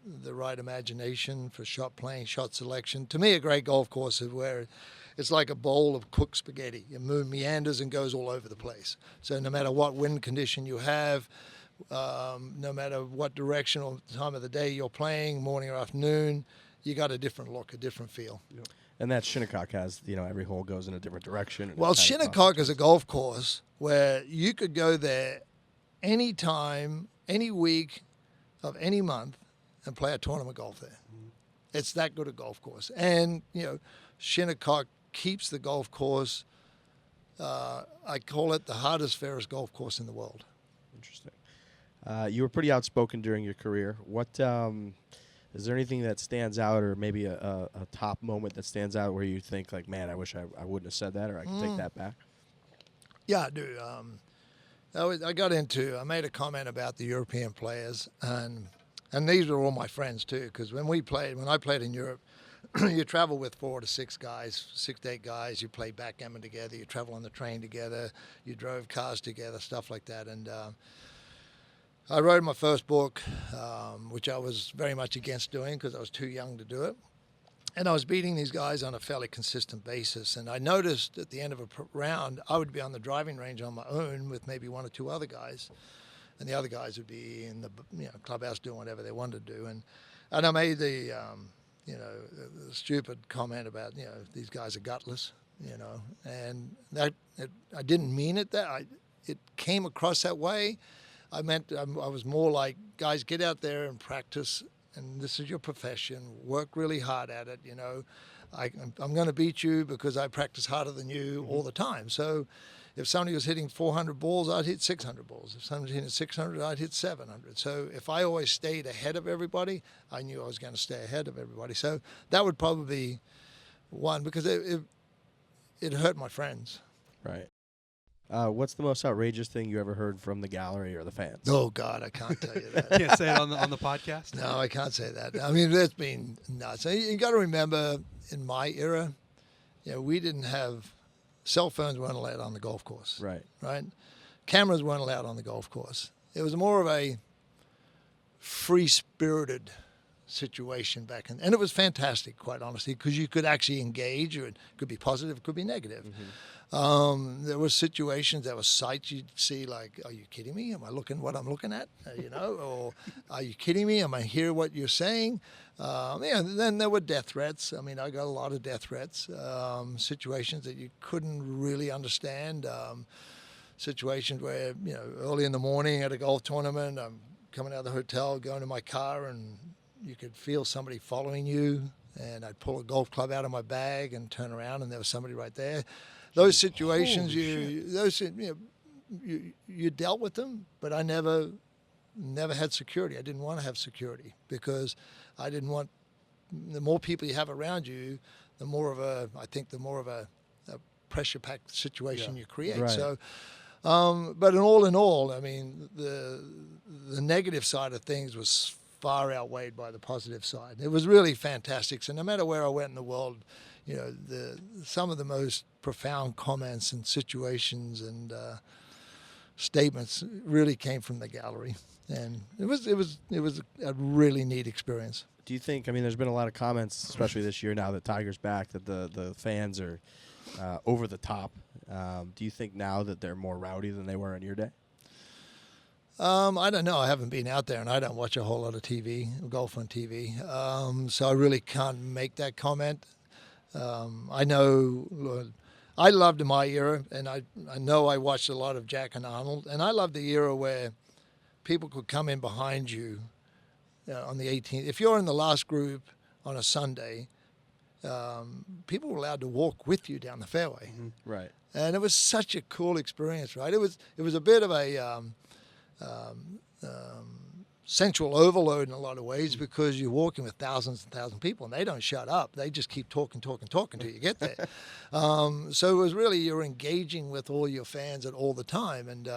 the right imagination for shot playing, shot selection. To me, a great golf course is where it's like a bowl of cooked spaghetti. It meanders and goes all over the place. So no matter what wind condition you have, no matter what direction or time of the day you're playing, morning or afternoon, you got a different look, a different feel. And that Shinnecock has, every hole goes in a different direction. and Well, it's kind of Shinnecock is a golf course where you could go there any time, any week of any month and play a tournament golf there. It's that good a golf course. And, Shinnecock keeps the golf course, I call it the hardest, fairest golf course in the world. Interesting. You were pretty outspoken during your career. What is there anything that stands out, or maybe a top moment that stands out where you think like, man, I wish I wouldn't have said that, or I can take that back? Yeah, I do. I made a comment about the European players, and these were all my friends too, because when I played in Europe, you travel with 4 to 6 guys, 6 to 8 guys. You play backgammon together. You travel on the train together. You drove cars together, stuff like that. And I wrote my first book, which I was very much against doing because I was too young to do it. And I was beating these guys on a fairly consistent basis. And I noticed at the end of a round, I would be on the driving range on my own with maybe 1 or 2 other guys. And the other guys would be in the clubhouse doing whatever they wanted to do. And I made the stupid comment about, these guys are gutless, and that I didn't mean it it came across that way. I meant I was more like, guys, get out there and practice, and this is your profession. Work really hard at it, I'm going to beat you because I practice harder than you all the time. So if somebody was hitting 400 balls, I'd hit 600 balls. If somebody was hitting 600, I'd hit 700. So if I always stayed ahead of everybody, I knew I was going to stay ahead of everybody. So that would probably be one, because it hurt my friends. Right. What's the most outrageous thing you ever heard from the gallery or the fans? Oh, God, I can't tell you that. Can't say it on the podcast. No, I can't say that. I mean, that's been nuts. You got to remember, in my era, we didn't have cell phones weren't allowed on the golf course. Right. Right. Cameras weren't allowed on the golf course. It was more of a free-spirited situation back then, and it was fantastic, quite honestly, because you could actually engage. Or it could be positive, it could be negative. There were situations, there were sights you'd see like, are you kidding me? Am I looking what I'm looking at? Or are you kidding me? Am I hear what you're saying? Then there were death threats. I mean, I got a lot of death threats, situations that you couldn't really understand, situations where, early in the morning at a golf tournament, I'm coming out of the hotel, going to my car, and you could feel somebody following you, and I'd pull a golf club out of my bag and turn around, and there was somebody right there. Those situations, you dealt with them, but I never had security. I didn't want to have security because I didn't want. The more people you have around you, the more of a pressure-packed situation you create. Right. So, but in all, I mean, the negative side of things was far outweighed by the positive side. It was really fantastic. So no matter where I went in the world, some of the most profound comments and situations and statements really came from the gallery, and it was a really neat experience. Do you think? I mean, there's been a lot of comments, especially this year now that Tiger's back, that the fans are over the top. Do you think now that they're more rowdy than they were in your day? I don't know. I haven't been out there, and I don't watch a whole lot of TV, golf on TV. So I really can't make that comment. I know I loved my era, and I know I watched a lot of Jack and Arnold, and I loved the era where people could come in behind you on the 18th. If you're in the last group on a Sunday, people were allowed to walk with you down the fairway. Mm-hmm. Right. And it was such a cool experience, right? It was a bit of a sensual overload in a lot of ways because you're walking with thousands and thousands of people and they don't shut up. They just keep talking till you get there. So it was really, you're engaging with all your fans at all the time. And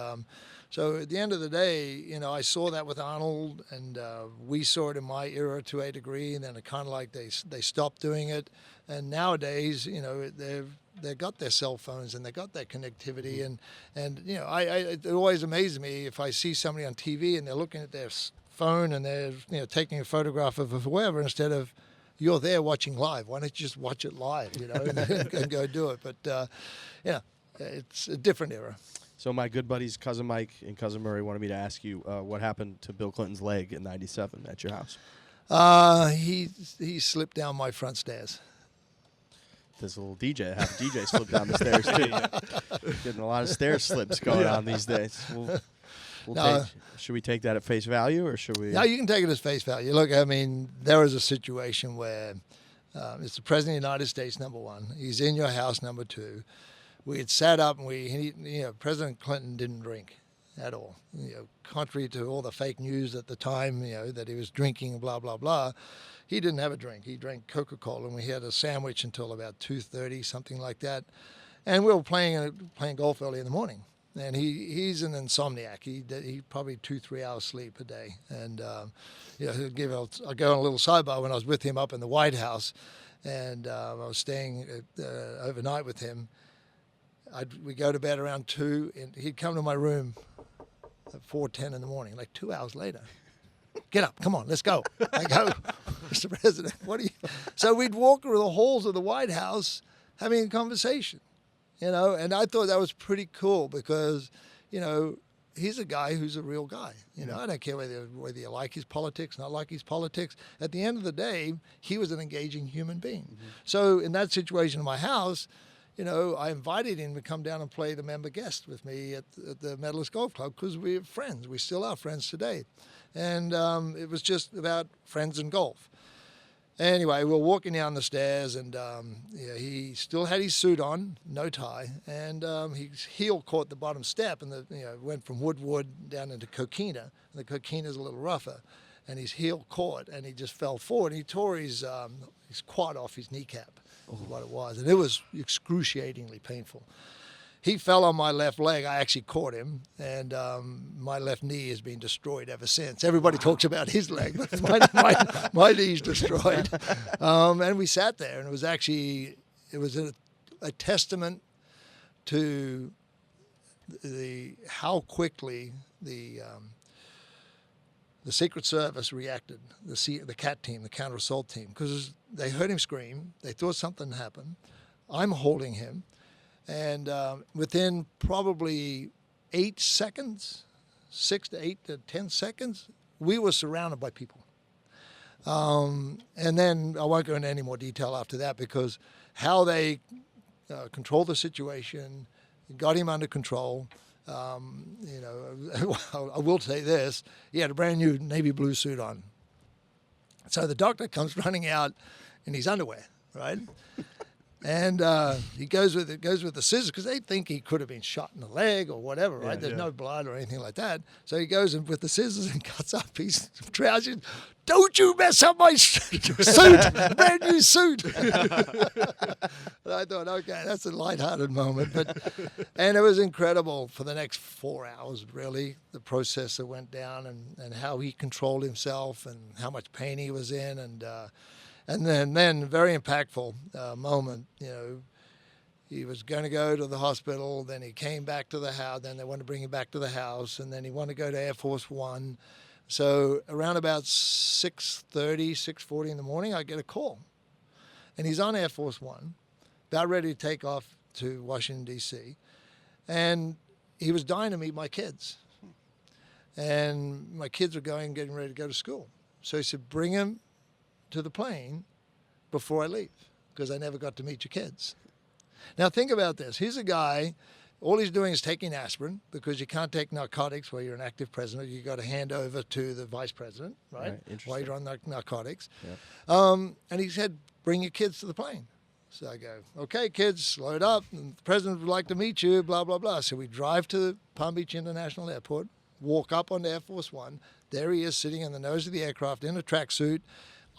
so at the end of the day, you know, I saw that with Arnold, and we saw it in my era to a degree, and then it kind of like they stopped doing it. And nowadays, you know, they've got their cell phones and they got that connectivity, and you know, it always amazes me if I see somebody on TV and they're looking at their phone and they're, you know, taking a photograph of whoever instead of you're there watching live. Why don't you just watch it live, you know, and go do it? But yeah, it's a different era. So my good buddies, Cousin Mike and Cousin Murray, wanted me to ask you what happened to Bill Clinton's leg in '97 at your house. He slipped down my front stairs. This little DJ, half DJ slipped down the stairs too. Getting a lot of stair slips going on these days. Should we take that at face value, or should we? No, you can take it as face value. Look, I mean, there was a situation where it's the President of the United States, number one. He's in your house, number two. We had sat up and President Clinton didn't drink at all. You know, contrary to all the fake news at the time, you know, that he was drinking and blah, blah, blah. He didn't have a drink. He drank Coca-Cola, and we had a sandwich until about 2:30, something like that. And we were playing golf early in the morning. And he's an insomniac. He probably 2-3 hours sleep a day. And you know, I'll go on a little sidebar. When I was with him up in the White House, and I was staying overnight with him, we go to bed around 2, and he'd come to my room at 4:10 in the morning, like 2 hours later. Get up, come on, let's go. I go, Mr. President, what are you? So we'd walk through the halls of the White House having a conversation, you know, and I thought that was pretty cool because, you know, he's a guy who's a real guy. You know, I don't care whether you like his politics, not like his politics. At the end of the day, he was an engaging human being. Mm-hmm. So in that situation in my house, you know, I invited him to come down and play the member guest with me at the Medalist Golf Club because we're friends. We still are friends today. And it was just about friends and golf. Anyway, we were walking down the stairs, and he still had his suit on, no tie, and his heel caught the bottom step, and went from wood down into coquina, and the coquina is a little rougher, and his heel caught, and he just fell forward. And he tore his quad off his kneecap, is what it was, and it was excruciatingly painful. He fell on my left leg. I actually caught him, and my left knee has been destroyed ever since. Everybody talks about his leg, but my knee's destroyed. And we sat there, and it was a testament to how quickly the Secret Service reacted, the CAT team, the counter assault team, because they heard him scream. They thought something happened. I'm holding him. And within probably 8 seconds, 6 to 8 to 10 seconds, we were surrounded by people. And then I won't go into any more detail after that because how they controlled the situation, got him under control. I will say this, he had a brand new navy blue suit on. So the doctor comes running out in his underwear, right? And he goes with the scissors because they think he could have been shot in the leg or whatever, right? There's no blood or anything like that. So he goes in with the scissors and cuts up his trousers. Don't you mess up my suit, brand new suit. And I thought, okay, that's a lighthearted moment, and it was incredible for the next 4 hours, really, the process that went down and how he controlled himself and how much pain he was in, and then very impactful moment, you know, he was going to go to the hospital, then he came back to the house, then they wanted to bring him back to the house, and then he wanted to go to Air Force One. So around about 6:30, 6:40 in the morning, I get a call. And he's on Air Force One, about ready to take off to Washington, D.C., and he was dying to meet my kids. and my kids were getting ready to go to school. So he said, bring them to the plane before I leave, because I never got to meet your kids. Now think about this. Here's a guy, all he's doing is taking aspirin, because you can't take narcotics while you're an active president. You got to hand over to the vice president, right? While you're on narcotics. Yep. And he said, bring your kids to the plane. So I go, okay, kids, slow it up. And the president would like to meet you, blah, blah, blah. So we drive to Palm Beach International Airport, walk up on Air Force One. There he is sitting in the nose of the aircraft in a tracksuit,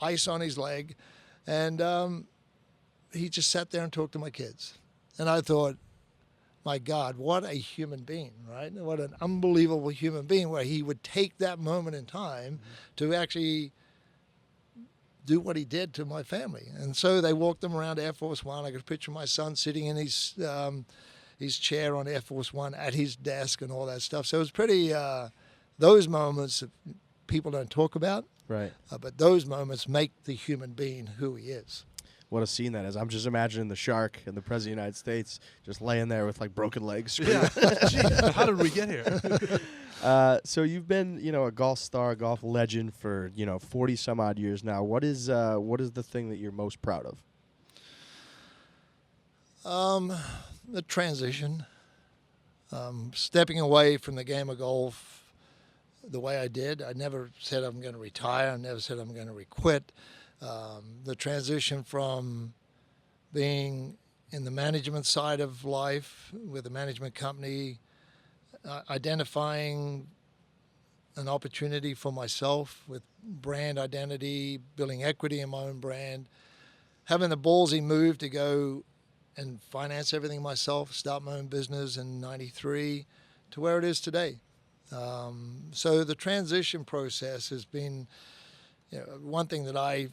ice on his leg. And he just sat there and talked to my kids. And I thought, my God, what a human being, right? What an unbelievable human being, where he would take that moment in time to actually do what he did to my family. And so they walked them around Air Force One. I could picture my son sitting in his chair on Air Force One at his desk and all that stuff. So it was pretty, those moments that people don't talk about, right? But those moments make the human being who he is. What a scene that is. I'm just imagining the Shark and the President of the United States just laying there with like broken legs. Yeah. Gee, how did we get here? So you've been, a golf star, golf legend for, 40 some odd years now. What is the thing that you're most proud of? The transition, stepping away from the game of golf the way I did. I never said I'm going to retire. I never said I'm going to quit. The transition from being in the management side of life with a management company, identifying an opportunity for myself with brand identity, building equity in my own brand, having the ballsy move to go and finance everything myself, start my own business in '93 to where it is today. So the transition process has been one thing that I'm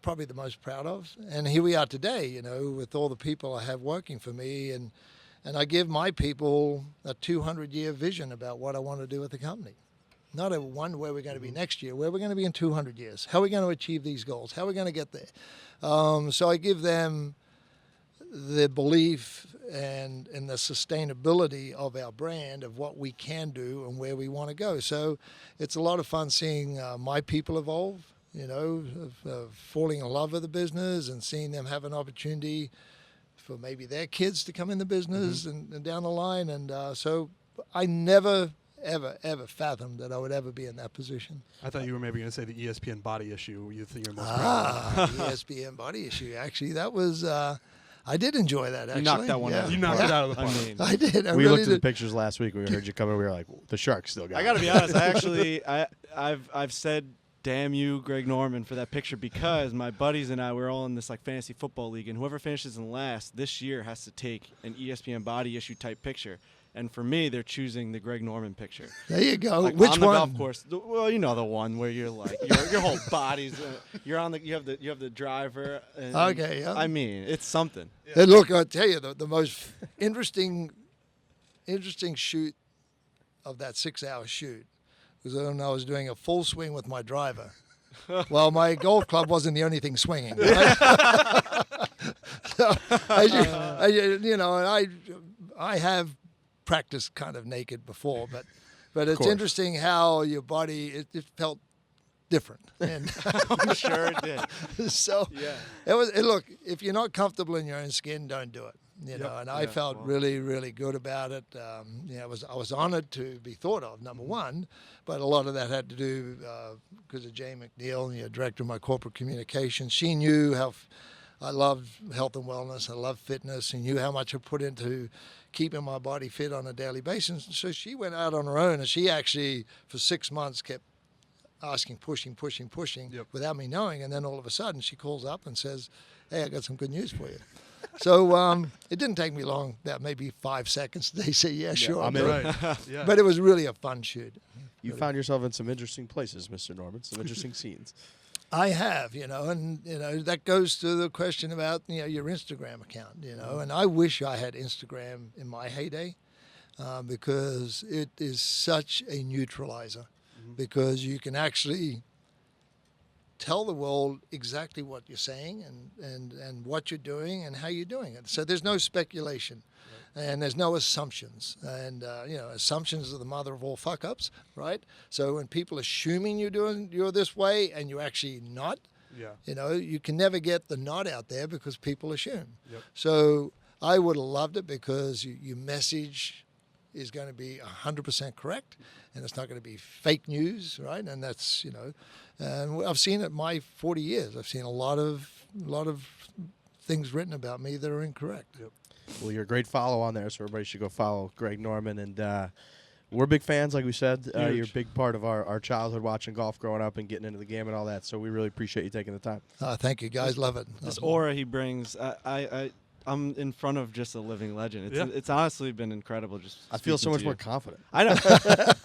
probably the most proud of. And here we are today, with all the people I have working for me. And I give my people a 200-year vision about what I want to do with the company. Not a one where we're going to be next year, where we're going to be in 200 years. How are we going to achieve these goals? How are we going to get there? So I give them the belief and the sustainability of our brand, of what we can do and where we want to go. So it's a lot of fun seeing my people evolve, of falling in love with the business and seeing them have an opportunity for maybe their kids to come in the business and down the line. And so I never, ever, ever fathomed that I would ever be in that position. I thought you were maybe going to say the ESPN body issue. You think you're most proud of. ESPN body issue. Actually, that was... I did enjoy that, actually. You knocked that one out. You knocked it out of the park. I did. We looked at the pictures last week. We heard you come in. We were like, the Shark still got it. I got to be honest. I've said damn you, Greg Norman, for that picture, because my buddies and I, we're all in this like fantasy football league, and whoever finishes in last this year has to take an ESPN body issue type picture. And for me, they're choosing the Greg Norman picture. There you go. Like Which on the one? golf course. Well, the one where you're like your whole body's. You're on the. You have the driver. And, Okay. Yeah. I mean, it's something. And look, I'll tell you, the most interesting shoot of that 6-hour shoot was when I was doing a full swing with my driver. Well, my golf club wasn't the only thing swinging. Right? So, I have practiced kind of naked before, but it's interesting how your body it felt different. And I'm sure it did. So yeah. Look, if you're not comfortable in your own skin, don't do it. And I felt really, really good about it. I was honored to be thought of, number one, but a lot of that had to do because of Jay McNeil, director of my corporate communications. She knew how I loved health and wellness. I love fitness, and knew how much I put into keeping my body fit on a daily basis. And so she went out on her own, and she actually, for 6 months, kept asking, pushing, without me knowing. And then all of a sudden, she calls up and says, "Hey, I got some good news for you." So it didn't take me long, that maybe 5 seconds. They say, yeah, sure. I'm in. Right. Yeah. But it was really a fun shoot. You found yourself in some interesting places, Mr. Norman, some interesting scenes. I have, and that goes to the question about, your Instagram account, and I wish I had Instagram in my heyday because it is such a neutralizer because you can actually tell the world exactly what you're saying and what you're doing and how you're doing it. So there's no speculation. And there's no assumptions. And, assumptions are the mother of all fuck-ups, right? So when people assuming you're this way and you're actually not, you can never get the not out there because people assume. Yep. So I would have loved it because your message is going to be 100% correct, and it's not going to be fake news, right? And that's, and I've seen it my 40 years. I've seen a lot of things written about me that are incorrect. Yep. Well, you're a great follow on there, so everybody should go follow Greg Norman. And we're big fans, like we said. You're a big part of our childhood watching golf growing up and getting into the game and all that. So we really appreciate you taking the time. Thank you, guys. Love it. This aura he brings, I'm in front of just a living legend. It's honestly been incredible. I feel so much more confident. I know.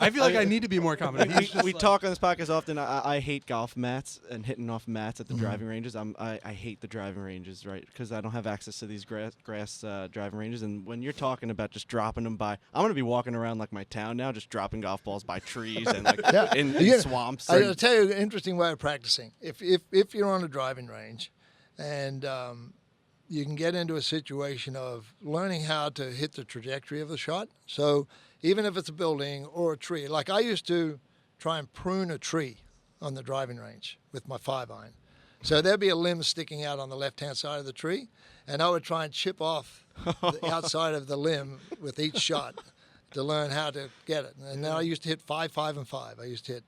I feel like I need to be more confident. We talk on this podcast often. I hate golf mats and hitting off mats at the driving ranges. I hate the driving ranges, right? Because I don't have access to these grass driving ranges. And when you're talking about just dropping them by, I'm going to be walking around like my town now, just dropping golf balls by trees and like in swamps. I'll tell you an interesting way of practicing. If you're on a driving range and you can get into a situation of learning how to hit the trajectory of the shot. So even if it's a building or a tree, like I used to try and prune a tree on the driving range with my 5-iron. So there'd be a limb sticking out on the left-hand side of the tree, and I would try and chip off the outside of the limb with each shot to learn how to get it. And then I used to hit 5, 5, and 5. I used to hit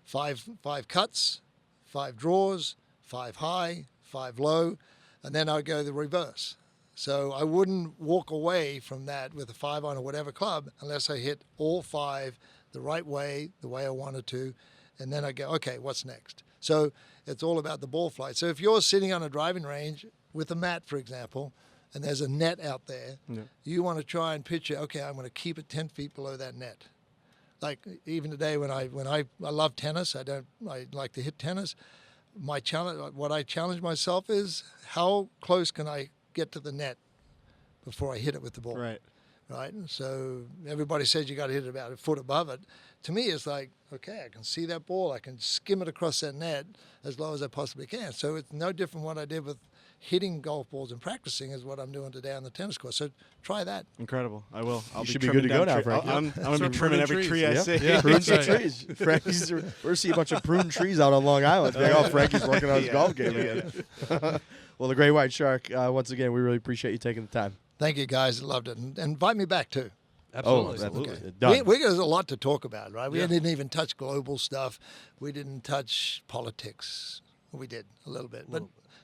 five cuts, 5 draws, 5 high, 5 low, and then I'd go the reverse. So I wouldn't walk away from that with a 5-iron or whatever club unless I hit all 5 the right way, the way I wanted to, and then I go, okay, what's next? So it's all about the ball flight. So if you're sitting on a driving range with a mat, for example, and there's a net out there, you want to try and picture, okay, I'm going to keep it 10 feet below that net. Like even today when I love tennis, I like to hit tennis. My challenge, what I challenge myself is how close can I get to the net before I hit it with the ball? Right. So everybody says you got to hit it about a foot above it. To me, it's like, okay, I can see that ball. I can skim it across that net as low as I possibly can. So it's no different what I did with hitting golf balls and practicing is what I'm doing today on the tennis course. So try that. Incredible. I will. You should be good to go now, Frank. I'm going to be trimming every tree I see. Yeah, prune some trees. Frankie's, we're seeing a bunch of pruned trees out on Long Island. Frankie's working on his golf game again. Well, the Great White Shark, once again, we really appreciate you taking the time. Thank you, guys. Loved it. And invite me back, too. Absolutely. Okay. Done. There's a lot to talk about, right? We didn't even touch global stuff. We didn't touch politics. We did a little bit, but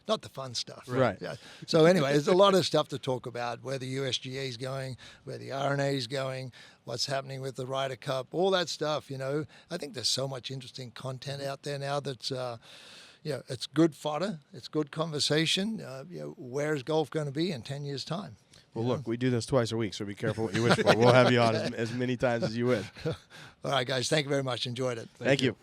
not the fun stuff. Right. Yeah. So anyway, there's a lot of stuff to talk about, where the USGA is going, where the RNA is going, what's happening with the Ryder Cup, all that stuff, I think there's so much interesting content out there now that's, it's good fodder. It's good conversation. Where is golf going to be in 10 years' time? Well, look, we do this twice a week, so be careful what you wish for. We'll have you on as many times as you wish. All right, guys. Thank you very much. Enjoyed it. Thank you.